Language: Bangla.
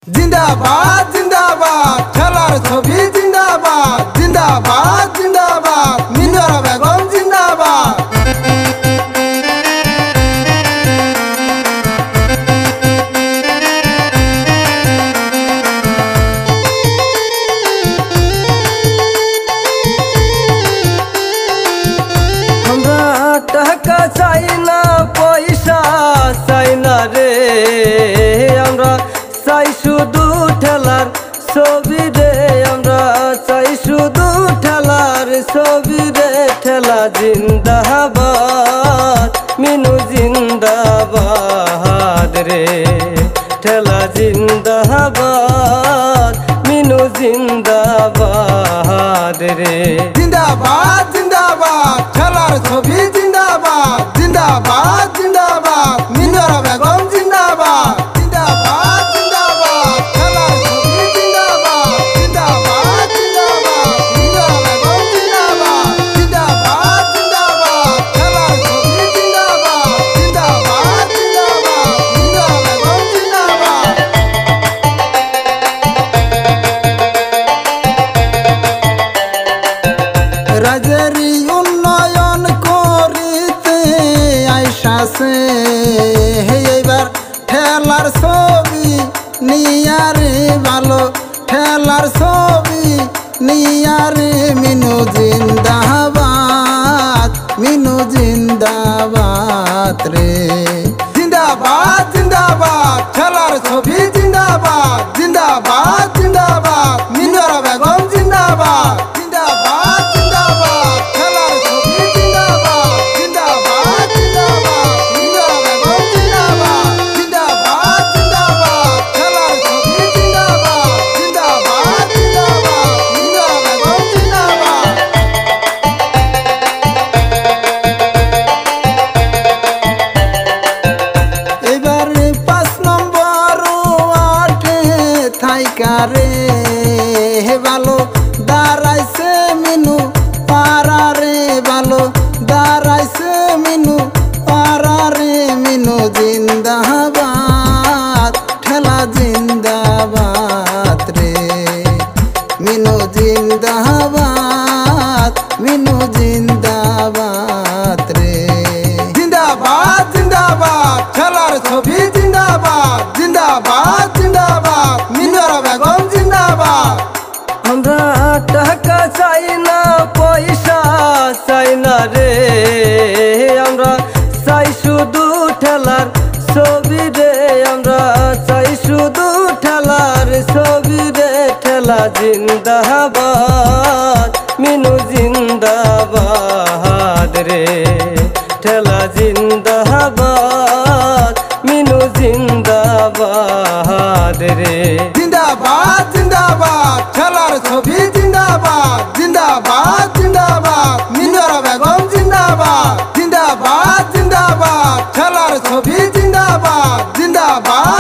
जिंदाबाद जिंदाबाद खेलार छवि जिंदाबाद जिंदाबाद जिंदाबाद मिनुरा बेगम जिंदाबाद हमरा टाका चाই না পয়সা চাই না রে আমরা চাই শুধু ঠেলার ছবি রে আমরা চাই শুধু ঠেলার ছবি রে ঠেলা জিন্দাবাদ মিনু জিন্দাবাদ রে ঠেলা জিন্দাবাদ মিনু জিন্দাবাদ রে जिंदाबाद जिंदाबाद खेलार छवि जिंदाबाद जिंदाबाद जिंदाबाद मिनुरा बेगम जिंदाबाद जिंदाबाद जिंदाबाद खेलार छवि जिंदाबाद जिंदाबाद जिंदाबाद मिनुरा बेगम जिंदाबाद जिंदाबाद जिंदाबाद खेलार छवि जिंदाबाद जिंदाबाद जिंदाबाद मिनुरा बेगम जिंदाबाद রাজেরি উন্নয়ন করিতে আইসাছে এইবার ঠেলার ছবি নিয়ারে ভালো ঠেলার ছবি নিয়ারে মিনু জিন্দাবাদ রে জিন্দাবাদ জিন্দাবাদ ঠেলার ছবি জিন্দাবাদ জিন্দাবাদ জিন্দাবাদ মিনুরা বেগম জিন্দাবাদ जिंदाबाद जिंदाबाद खेलार छवि जिंदाबाद जिंदाबाद जिंदाबाद मिनुरा बेगम जिंदाबाद जिंदाबाद जिंदाबाद खेलार छवि जिंदाबाद जिंदाबाद जिंदाबाद मिनुरा बेगम जिंदाबाद এবারে 5 নম্বর ওয়ার্ডে থাইকারে ভালো দাঁড়াইছে মিনু পারারে ভালো দাঁড়াইছে মিনু পারারে মিনু জিন্দাবাদ ঠেলা জিন্দাবাদ রে মিনু জিন্দাবাদ রে জিন্দাবাদ জিন্দাবাদ খেলার ছবি জিন্দাবাদ জিন্দাবাদ জিন্দাবাদ মিনুরা বেগম জিন্দাবাদ আমরা টাকা চাই না পয়সা চাই না রে আমরা চাই শুধু ঠেলার ছবি রে আমরা চাই শুধু ঠেলার ছবি রে ঠেলা জিন্দাবাদ মিনু জিন্দাবাদ রে ঠেলা জিন্দাবাদ মিনু জিন্দাবাদ রে जिंदाबाद जिंदाबाद खेलार छवि जिंदाबाद जिंदाबाद जिंदाबाद मिनुरा बेगम जिंदाबाद जिंदाबाद जिंदाबाद खेलार छवि जिंदाबाद जिंदाबाद